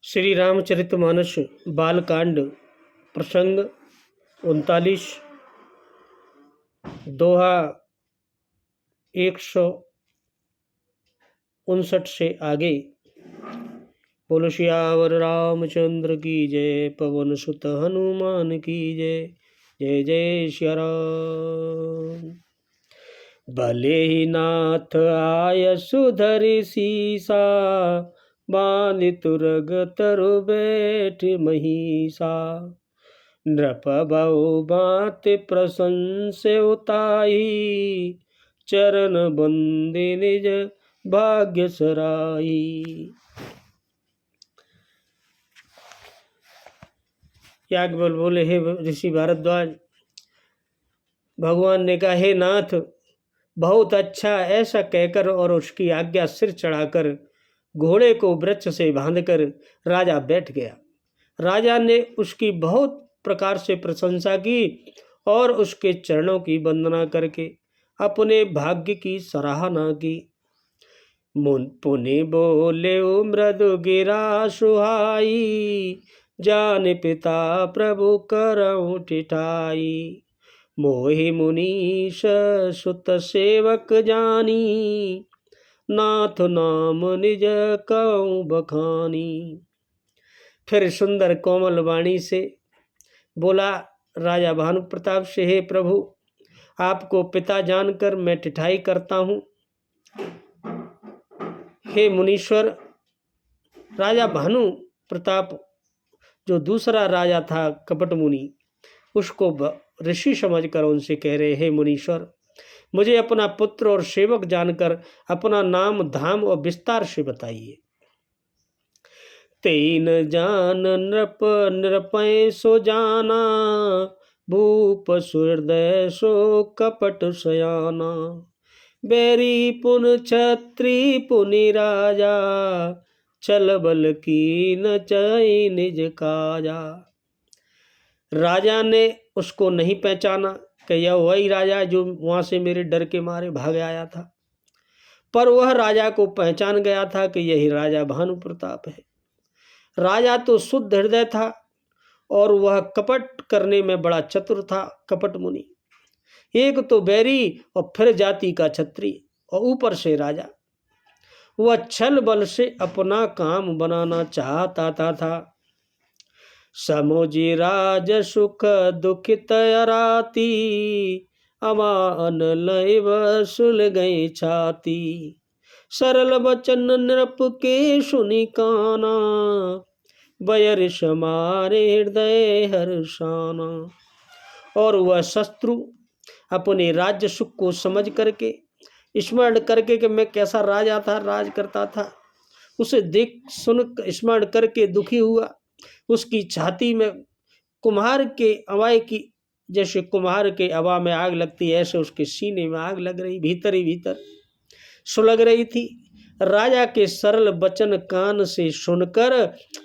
श्री रामचरितमानस बालकांड प्रसंग 39 दोहा 159 से आगे। बोलो सियावर रामचंद्र की जय, पवन सुत हनुमान की जय। जय जय सिया राम। भले ही नाथ आय सुधरि सीसा, बांध तुरग तरु बैठ महिषा। नृप बहु बात प्रशंस उताई, चरण बंदे निज भाग्य सराई। याज्ञवल्क्य बोले, हे ऋषि भारद्वाज, भगवान ने कहा, हे नाथ, बहुत अच्छा, ऐसा कहकर और उसकी आज्ञा सिर चढ़ाकर घोड़े को वृक्ष से बांधकर राजा बैठ गया। राजा ने उसकी बहुत प्रकार से प्रशंसा की और उसके चरणों की वंदना करके अपने भाग्य की सराहना की। पुनि बोले मृदु गिरा सुहाई, जान पिता प्रभु करऊं टिठाई। मोहि मुनीश सुत सेवक जानी, नाथ नाम निज कहूं बखानी। फिर सुंदर कोमल वाणी से बोला राजा भानु प्रताप से, हे प्रभु, आपको पिता जानकर मैं टिठाई करता हूँ। हे मुनीश्वर, राजा भानु प्रताप जो दूसरा राजा था कपट मुनि, उसको ऋषि समझकर उनसे कह रहे, हे मुनीश्वर, मुझे अपना पुत्र और सेवक जानकर अपना नाम धाम और विस्तार से बताइए। तेन जान नृप नृपय सो जाना, भूप सुहृदय सो कपट सयाना। बैरी पुन छत्री पुनि राजा, चल बल की न चई निज काजा। राजा ने उसको नहीं पहचाना कि यह वही राजा जो वहाँ से मेरे डर के मारे भाग आया था, पर वह राजा को पहचान गया था कि यही राजा भानु प्रताप है। राजा तो शुद्ध हृदय था और वह कपट करने में बड़ा चतुर था। कपट मुनि एक तो बैरी और फिर जाति का छत्री और ऊपर से राजा। वह छल बल से अपना काम बनाना चाहता था। समोजी राज सुख दुखित राती, अमान लैव सुल गई छाती। सरल बचन नृप के सुनि काना, बयर समारे हृदय हर्षाना। और वह शत्रु अपने राज्य सुख को समझ करके, स्मरण करके कि मैं कैसा राजा था, राज करता था, उसे देख सुन स्मरण करके दुखी हुआ। उसकी छाती में कुम्हार के अवाय की, जैसे कुम्हार के अवा में आग लगती है, ऐसे उसके सीने में आग लग रही, भीतर ही भीतर सुलग रही थी। राजा के सरल वचन कान से सुनकर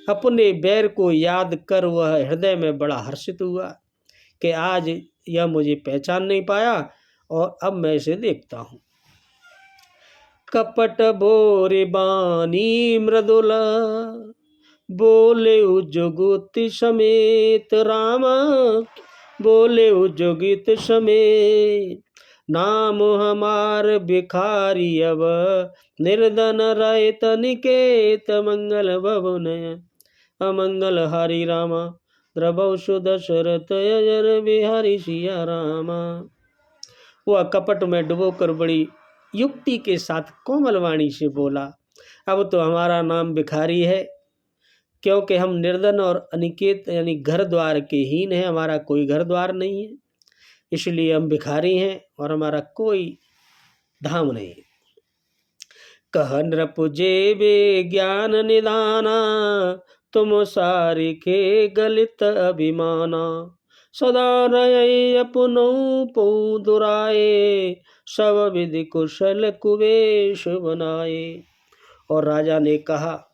अपने बैर को याद कर वह हृदय में बड़ा हर्षित हुआ कि आज यह मुझे पहचान नहीं पाया और अब मैं इसे देखता हूँ। कपट बोरे बानी मृदुला, बोले जुगुति समेत रामा, बोले जुगित समेत। नाम हमार भिखारी अब, निर्धन रहित निकेत। मंगल भवन अमंगल हरि रामा, द्रवौ सुदशरथ अजर बिहारी सिया रामा। वह कपट में डुबोकर बड़ी युक्ति के साथ कोमल वाणी से बोला, अब तो हमारा नाम भिखारी है, क्योंकि हम निर्धन और अनिकेत यानी घर द्वार के हीन हैं। हमारा कोई घर द्वार नहीं है, इसलिए हम भिखारी हैं और हमारा कोई धाम नहीं। कह नृप जेबे ज्ञान निदाना, तुम सारिखे गलित अभिमाना। सदा रहे अपनो पौ दुराए, सब विधि कुशल कुवेश बनाए। और राजा ने कहा,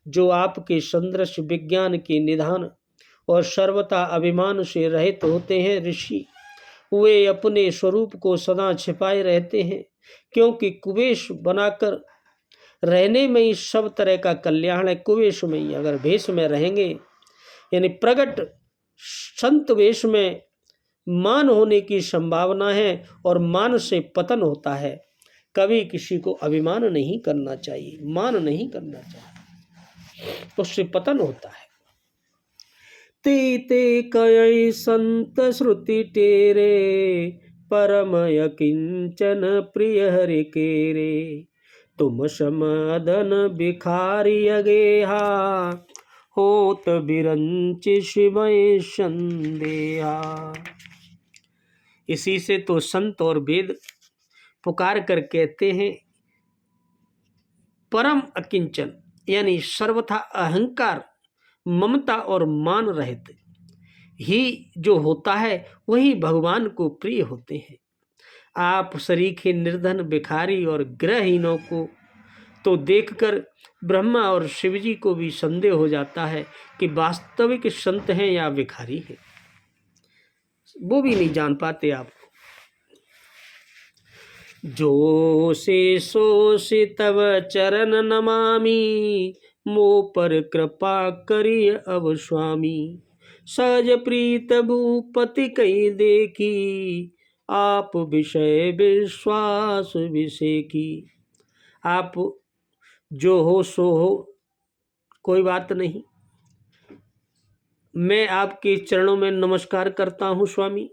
जो आपके सदृश विज्ञान के निधान और सर्वथा अभिमान से रहित होते हैं ऋषि, वे अपने स्वरूप को सदा छिपाए रहते हैं, क्योंकि कुवेश बनाकर रहने में ही सब तरह का कल्याण है। कुवेश में ही अगर वेश में रहेंगे, यानी प्रगट संत वेश में मान होने की संभावना है और मान से पतन होता है। कभी किसी को अभिमान नहीं करना चाहिए, मान नहीं करना चाहिए, उससे पतन होता है। ते ते कय संत श्रुति टेरे, परम किंचन प्रिय हरि केरे। तुम समदन भिखारी अगेहा, होत बिरंच शिवय संदेहा। इसी से तो संत और वेद पुकार कर कहते हैं, परम अकिंचन यानी सर्वथा अहंकार, ममता और मान रहित ही जो होता है वही भगवान को प्रिय होते हैं। आप सरीखे निर्धन, भिखारी और गृहहीनों को तो देखकर ब्रह्मा और शिवजी को भी संदेह हो जाता है कि वास्तविक संत हैं या भिखारी हैं। वो भी नहीं जान पाते आप। जो से सो से तव चरण नमामि, मो पर कृपा करिय अब स्वामी। सहज प्रीत भूपति कई देखी, आप विषय विश्वास विषय की। आप जो हो सो हो, कोई बात नहीं। मैं आपके चरणों में नमस्कार करता हूँ स्वामी।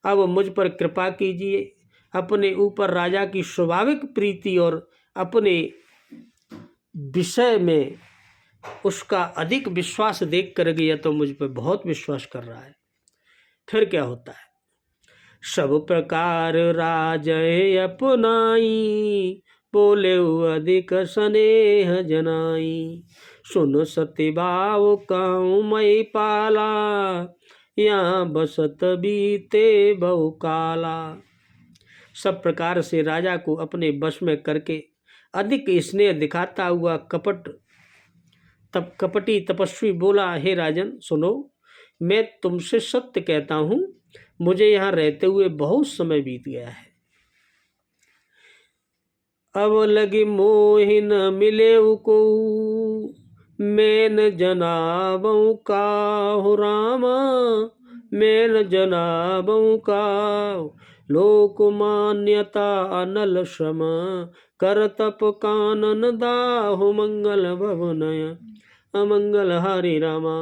अब मुझ पर कृपा कीजिए। अपने ऊपर राजा की स्वाभाविक प्रीति और अपने विषय में उसका अधिक विश्वास देख कर गया तो मुझ पर बहुत विश्वास कर रहा है। फिर क्या होता है? सब प्रकार राजय अपनाई, बोले अधिक स्नेह जनाई। सुन सत्यभाव कहूँ मैं पाला, यहाँ बसत बीते बहुकाला। सब प्रकार से राजा को अपने वश में करके अधिक स्नेह दिखाता हुआ कपटी तपस्वी बोला, हे राजन सुनो, मैं तुमसे सत्य कहता हूँ, मुझे यहाँ रहते हुए बहुत समय बीत गया है। अब लगी मोहि न मिले को, मैं न जनाबऊ काहु रामा, मैं न जनाबऊ काहु। लोक मान्यता अनल श्रम, कर तप कानन दाहु। मंगल भवनय अमंगल हरि रामा,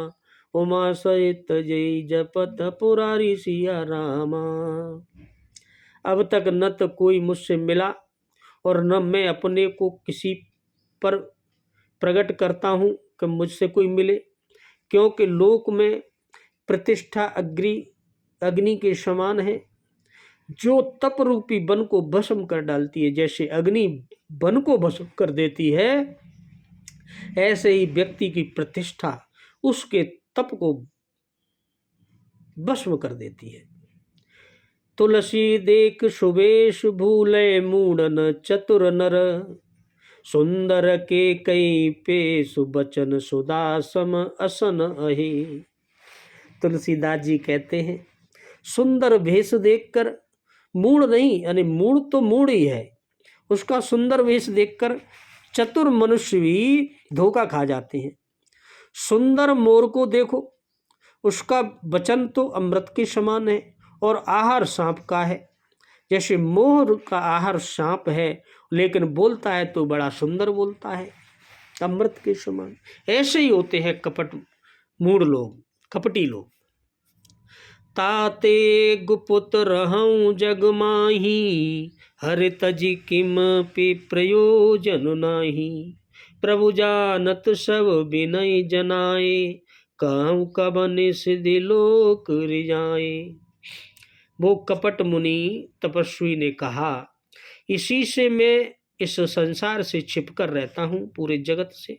उमा सहित जय जपत पुरारी सिया रामा। अब तक न तो कोई मुझसे मिला और न मैं अपने को किसी पर प्रकट करता हूँ कि मुझसे कोई मिले, क्योंकि लोक में प्रतिष्ठा अग्नि के समान है, जो तप रूपी वन को भस्म कर डालती है। जैसे अग्नि वन को भस्म कर देती है, ऐसे ही व्यक्ति की प्रतिष्ठा उसके तप को भस्म कर देती है। तुलसी देख सुवेश भूले मूढ़न चतुर नर, सुंदर के कई पे सुबचन सुदासम असन अहे। तुलसीदास जी कहते हैं, सुंदर भेष देखकर, मूढ़ नहीं यानी मूढ़ तो मूढ़ ही है, उसका सुंदर वेश देखकर चतुर मनुष्य भी धोखा खा जाते हैं। सुंदर मोर को देखो, उसका वचन तो अमृत के समान है और आहार सांप का है। जैसे मोर का आहार सांप है, लेकिन बोलता है तो बड़ा सुंदर बोलता है, अमृत के समान। ऐसे ही होते हैं कपट मूढ़ लोग, कपटी लोग। ताते गुपुत रहूं जग माही, हरि तजी किम पे प्रयोजन नाही। प्रभु जानत सब विनय जनाए, कहूँ कबन सिद्धि लोक रिजाए। वो कपट मुनि तपस्वी ने कहा, इसी से मैं इस संसार से छिपकर रहता हूँ, पूरे जगत से।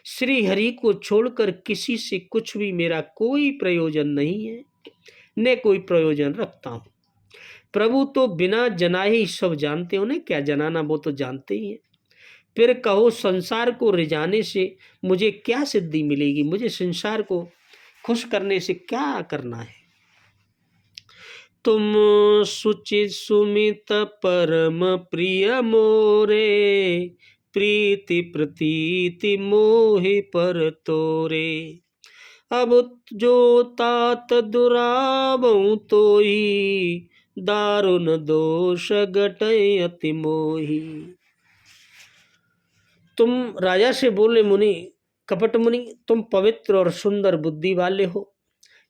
श्री हरि को छोड़कर किसी से कुछ भी मेरा कोई प्रयोजन नहीं है, न कोई प्रयोजन रखता हूँ। प्रभु तो बिना जनाए ही सब जानते हो, उन्हें क्या जनाना, वो तो जानते ही हैं। फिर कहो संसार को रिझाने से मुझे क्या सिद्धि मिलेगी, मुझे संसार को खुश करने से क्या करना है। तुम सुचित सुमित परम प्रिय मोरे, प्रीति प्रतीति मोहि पर तोरे। अब जो तात दुराबहु तोही, दारुण दोष घटय अति मोही। तुम राजा से बोले, मुनि कपट मुनि, तुम पवित्र और सुंदर बुद्धि वाले हो,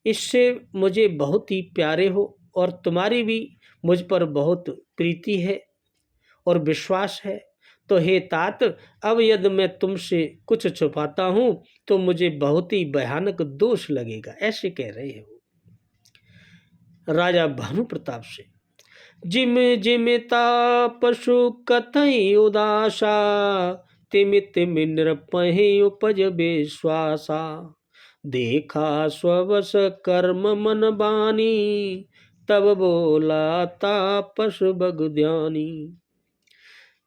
इससे मुझे बहुत ही प्यारे हो, और तुम्हारी भी मुझ पर बहुत प्रीति है और विश्वास है। तो हे तात, अब यदि मैं तुमसे कुछ छुपाता हूं तो मुझे बहुत ही भयानक दोष लगेगा, ऐसे कह रहे हो राजा भानु प्रताप से। जिम जिमिता पशु कथई उदासा, तिमि तिमि नृपहि उपज विश्वासा। देखा स्ववश कर्म मन बानी, तब बोला तापस बग ध्यानी।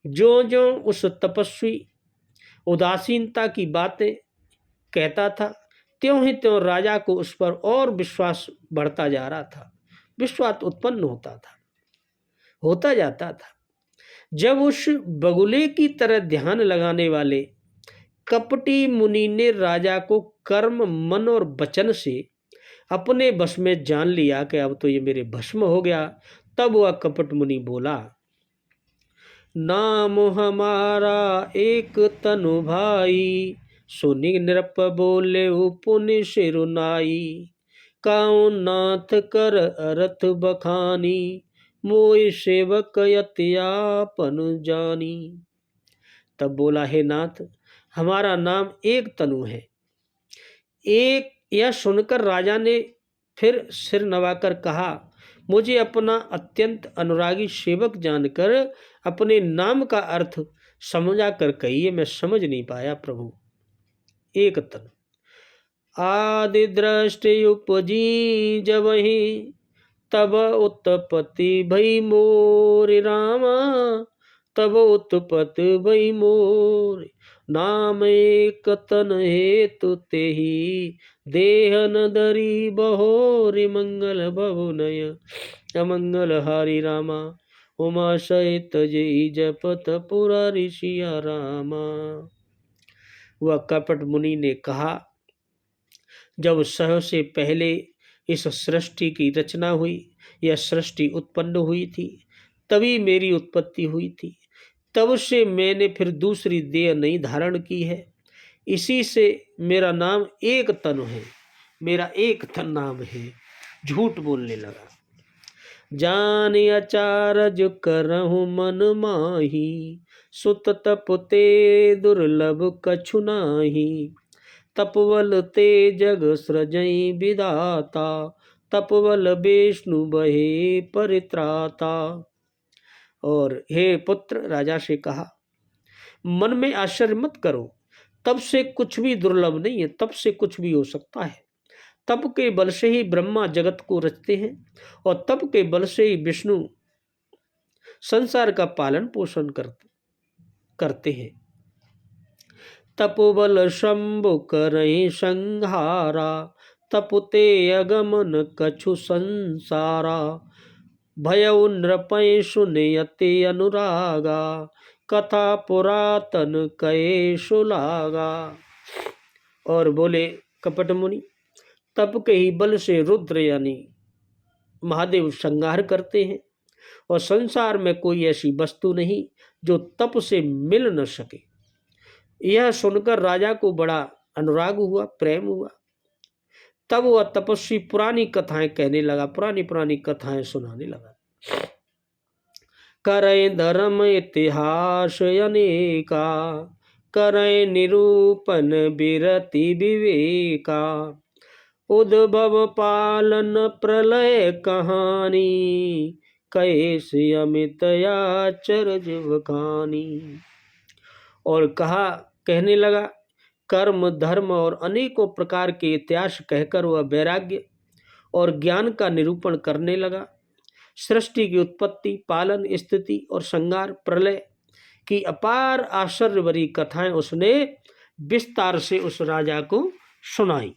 जो जो उस तपस्वी उदासीनता की बातें कहता था, त्यों ही त्यों राजा को उस पर और विश्वास बढ़ता जा रहा था, विश्वास उत्पन्न होता जाता था। जब उस बगुले की तरह ध्यान लगाने वाले कपटी मुनि ने राजा को कर्म मन और वचन से अपने वश में जान लिया कि अब तो ये मेरे भस्म हो गया, तब वह कपट मुनि बोला, नाम हमारा एक तनु भाई, सुनि नृप बोले पुनि सिरुनाई। काऊ नाथ कर अरथ बखानी, मोय सेवक यत्यापन जानी। तब बोला, हे नाथ, हमारा नाम एक तनु है। एक यह सुनकर राजा ने फिर सिर नवाकर कहा, मुझे अपना अत्यंत अनुरागी सेवक जानकर अपने नाम का अर्थ समझा कर कहिए, मैं समझ नहीं पाया प्रभु। एक तन आदि दृष्टि उपजी जबहि, तब उत्पत्ति भई मोर रामा, तब उत्पत्ति भई मोर। नाम एक तन हेतु तेहि, देहन धरी बहोरि मंगल भवनय, अमंगल हारि रामा। उमा सहित जय जपत पुरा ऋषिया रामा। वह कपट मुनि ने कहा, जब सह से पहले इस सृष्टि की रचना हुई, यह सृष्टि उत्पन्न हुई थी, तभी मेरी उत्पत्ति हुई थी। तब से मैंने फिर दूसरी देह नहीं धारण की है, इसी से मेरा नाम एक तन है, मेरा एक तन नाम है। झूठ बोलने लगा। जान अचारज करहु मन माही, सुत तप ते दुर्लभ कछु नाही। तपवल ते जग सृजई विधाता, तपवल विष्णु बहे परित्राता। और हे पुत्र, राजा से कहा, मन में आश्चर्य मत करो, तप से कुछ भी दुर्लभ नहीं है, तप से कुछ भी हो सकता है। तप के बल से ही ब्रह्मा जगत को रचते हैं, और तप के बल से ही विष्णु संसार का पालन पोषण करते हैं। तपोबल शंभु करहि संहारा, तपुते अगमन कछु संसारा। भयउ नृपै सुनयते अनुरागा, कथा पुरातन कहे सुलागा। और बोले कपट मुनि, तप के ही बल से रुद्र यानी महादेव संहार करते हैं, और संसार में कोई ऐसी वस्तु नहीं जो तप से मिल न सके। यह सुनकर राजा को बड़ा अनुराग हुआ, प्रेम हुआ। तब वह तपस्वी पुरानी कथाएं कहने लगा, पुरानी पुरानी कथाएं सुनाने लगा। करे धर्म इतिहास अनेका, करे निरूपण विरति विवेका। उद्भव पालन प्रलय कहानी, कैसे अमित आचरज बखानी। और कहने लगा, कर्म धर्म और अनेकों प्रकार के इतिहास कहकर वह वैराग्य और ज्ञान का निरूपण करने लगा। सृष्टि की उत्पत्ति, पालन, स्थिति और संहार, प्रलय की अपार आश्चर्य भरी कथाएं उसने विस्तार से उस राजा को सुनाई।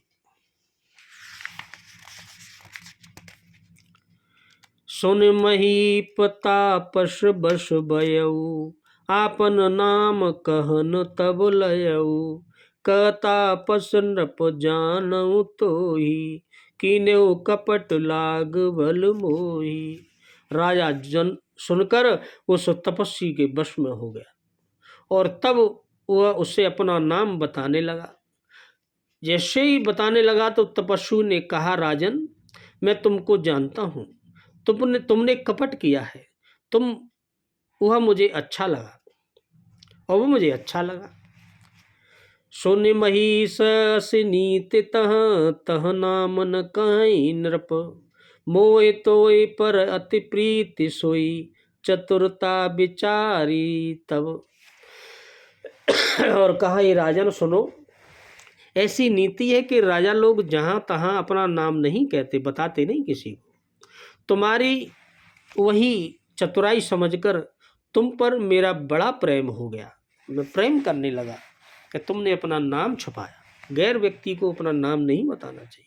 सुन महीपता पश बस भयऊ, आपन नाम कहन तब लयऊ, कहता पस नृप जानऊ तोही, कीन्यऊ कपट लाग बल मोही। राजा जन सुनकर उस तपस्वी के वश में हो गया और तब वह उसे अपना नाम बताने लगा। जैसे ही बताने लगा तो तपस्वी ने कहा, राजन मैं तुमको जानता हूँ, तुमने कपट किया है, वह मुझे अच्छा लगा और वो मुझे अच्छा लगा। सुन महिष नीति तह तह नाम न कहीं नृप, मोए तोय पर अति प्रीति सोई, चतुरता विचारी तब। और कहा, ये राजन सुनो, ऐसी नीति है कि राजा लोग जहाँ तहाँ अपना नाम नहीं कहते, बताते नहीं किसी को। तुम्हारी वही चतुराई समझकर तुम पर मेरा बड़ा प्रेम हो गया, मैं प्रेम करने लगा कि तुमने अपना नाम छुपाया। गैर व्यक्ति को अपना नाम नहीं बताना चाहिए।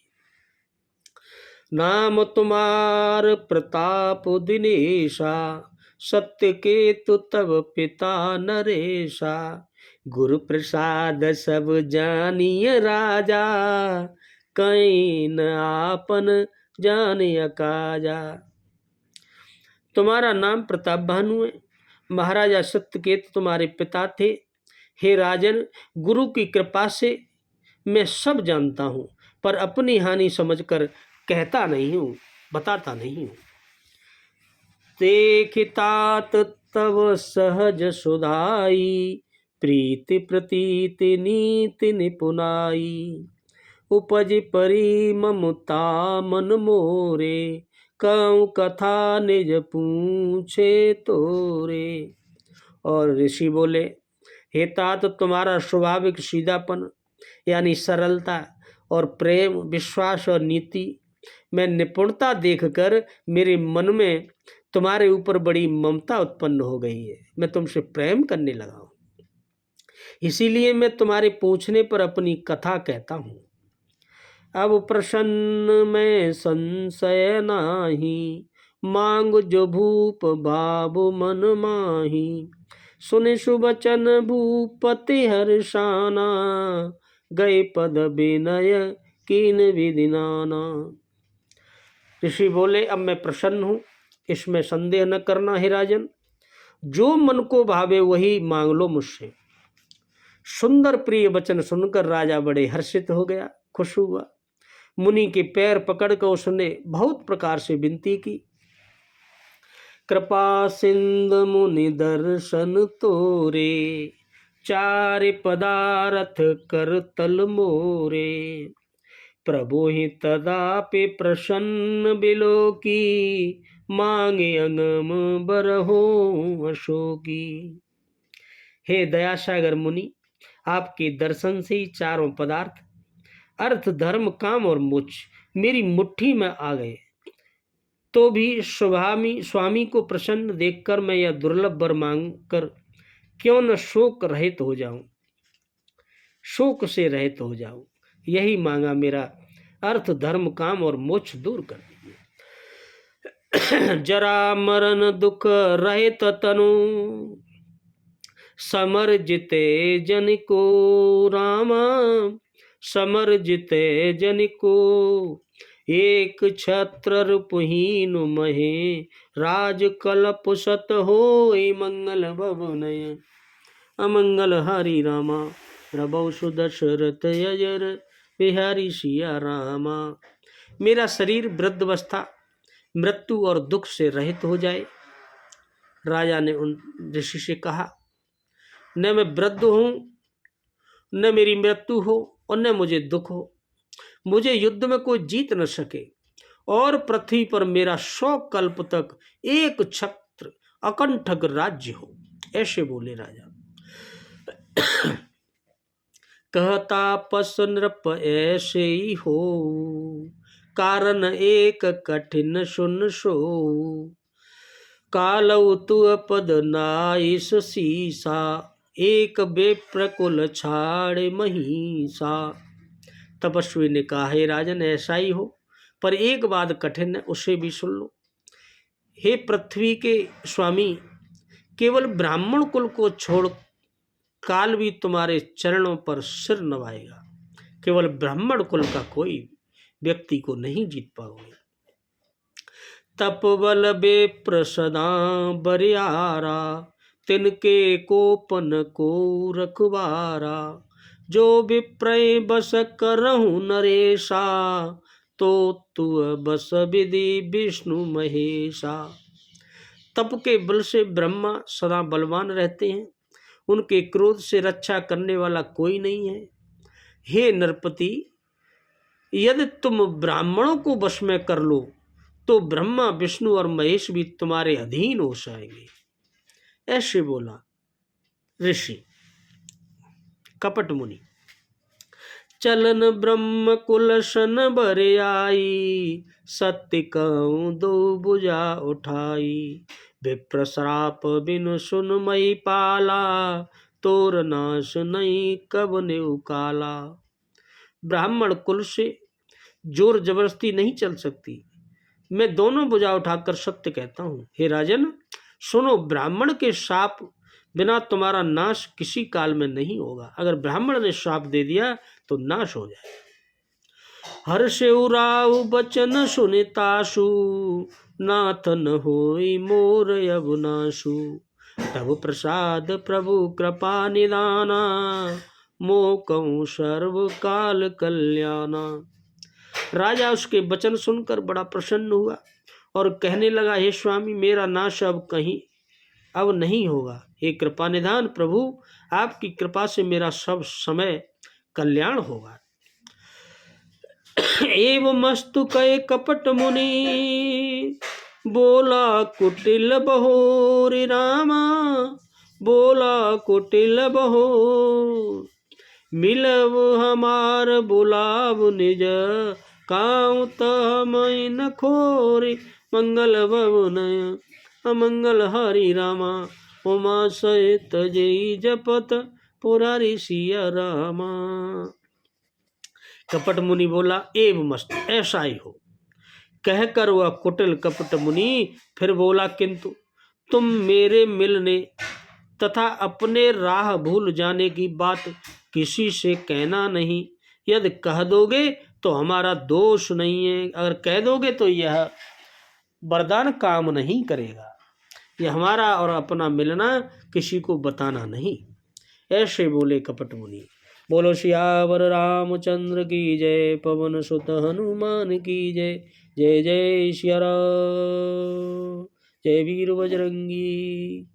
नाम तुम्हार प्रताप दिनेशा, सत्य केतु तब पिता नरेशा, गुरु प्रसाद सब जानिय राजा, कहीं न आपन जानिय काजा। तुम्हारा नाम प्रताप भानु है, महाराजा सत्यकेतु तुम्हारे पिता थे। हे राजन, गुरु की कृपा से मैं सब जानता हूँ, पर अपनी हानि समझकर कहता नहीं हूँ, बताता नहीं हूँ। देखितात तव सहज सुधाई, प्रीति प्रतीति नीति निपुनाई, उपज परी ममता मन मोरे, कहूँ कथा निज पूछे तोरे। और ऋषि बोले, हे तात, तुम्हारा स्वाभाविक सीधापन यानी सरलता और प्रेम, विश्वास और नीति में निपुणता देखकर मेरे मन में तुम्हारे ऊपर बड़ी ममता उत्पन्न हो गई है। मैं तुमसे प्रेम करने लगा हूँ, इसीलिए मैं तुम्हारे पूछने पर अपनी कथा कहता हूँ। अब प्रसन्न में संशय नाही, मांग जो भूप बाबु मन माही, सुने सुबचन भूपति हर्षाना, गए पद विनय कीन विधि नाना। ऋषि बोले, अब मैं प्रसन्न हूँ, इसमें संदेह न करना हे राजन। जो मन को भावे वही मांग लो मुझसे। सुंदर प्रिय वचन सुनकर राजा बड़े हर्षित हो गया, खुश हुआ। मुनि के पैर पकड़कर उसने बहुत प्रकार से विनती की। कृपा सिंध मुनि दर्शन तोरे, चार पदारथ कर तल मोरे, प्रभु ही तदापि प्रसन्न बिलो की, मांगे अंगम बरहो अशोकी। हे दयासागर मुनि, आपके दर्शन से ही चारों पदार्थ अर्थ, धर्म, काम और मोक्ष मेरी मुट्ठी में आ गए। तो भी स्वामी को प्रसन्न देखकर मैं यह दुर्लभ वर मांगकर क्यों न शोक रहित हो जाऊं, शोक से रहित हो जाऊं। यही मांगा, मेरा अर्थ, धर्म, काम और मोक्ष दूर कर दीजिए। जरा मरण दुख रहित तनु, समर जिते जन को रामा, समर जिते जन को, एक छत्र रूपहीन महे, राज कलप सत होय मंगल भवनय, अमंगल हरि रामा, प्रभु सुदशरथ अजर, बिहारी सिया रामा। मेरा शरीर वृद्धावस्था, मृत्यु और दुख से रहित हो जाए। राजा ने उन ऋषि से कहा, न मैं वृद्ध हूँ, न मेरी मृत्यु हो और न मुझे दुख हो। मुझे युद्ध में कोई जीत न सके और पृथ्वी पर मेरा 100 कल्प तक एक छत्र अकंठक राज्य हो। ऐसे बोले राजा। कहता पस नृप ऐसे ही हो, कारण एक कठिन सुन सो, कालऊ तु पद नाइस सीसा, एक बेप्रकुल छाड़ महिषा। तपस्वी ने कहा, हे राजन, ऐसा ही हो, पर एक बात कठिन है, उसे भी सुन लो। हे पृथ्वी के स्वामी, केवल ब्राह्मण कुल को छोड़ काल भी तुम्हारे चरणों पर सिर नवाएगा। केवल ब्राह्मण कुल का कोई व्यक्ति को नहीं जीत पाओगे। तपबल बेप्र सदा बरियारा, तिनके कोपन को रखवारा। जो विप्रय बस करहु नरेशा, तो तु बस विधि विष्णु महेशा। तप के बल से ब्रह्मा सदा बलवान रहते हैं, उनके क्रोध से रक्षा करने वाला कोई नहीं है। हे नरपति, यदि तुम ब्राह्मणों को वश में कर लो तो ब्रह्मा विष्णु और महेश भी तुम्हारे अधीन हो जाएंगे। ऐसे बोला ऋषि कपट मुनि। चलन ब्रह्म कुल सन बर आई, सत्य कहूँ दो भुजा उठाई। विप्र श्राप बिनु सुन मई पाला, तोर नाश नहीं कब ने उकाला। ब्राह्मण कुल से जोर जबरदस्ती नहीं चल सकती, मैं दोनों भुजा उठाकर सत्य कहता हूँ। हे राजन सुनो, ब्राह्मण के शाप बिना तुम्हारा नाश किसी काल में नहीं होगा। अगर ब्राह्मण ने शाप दे दिया तो नाश हो जाए। हर्षेउ राव बचन सुनिताशु, नाथन होई मोर अबुनाशु। तब प्रसाद प्रभु कृपा निदाना, मोकऊ सर्व काल कल्याणा। राजा उसके वचन सुनकर बड़ा प्रसन्न हुआ और कहने लगा, हे स्वामी, मेरा नाश अब नहीं होगा। हे कृपा निधान प्रभु, आपकी कृपा से मेरा सब समय कल्याण होगा। एवं मस्तु कहे कपट मुनि, बोला कुटिल बहोर रामा, बोला कुटिल बहोर। मिलब हमार बुलाव निज, काऊ तमय न खोरी। मंगल भवन अमंगल हरि रामा, उमा सहित जय जपत पुरारी सिया रामा। कपट मुनि बोला, एव मस्त, ऐसा ही हो। कहकर वह कुटिल कपट मुनि फिर बोला, किंतु तुम मेरे मिलने तथा अपने राह भूल जाने की बात किसी से कहना नहीं। यदि कह दोगे तो हमारा दोष नहीं है, अगर कह दोगे तो यह वरदान काम नहीं करेगा। यह हमारा और अपना मिलना किसी को बताना नहीं। ऐसे बोले कपट मुनि। बोलो सियावर रामचंद्र की जय, पवन सुत हनुमान की जय। जय जय सिया राम, जय वीर बजरंगी।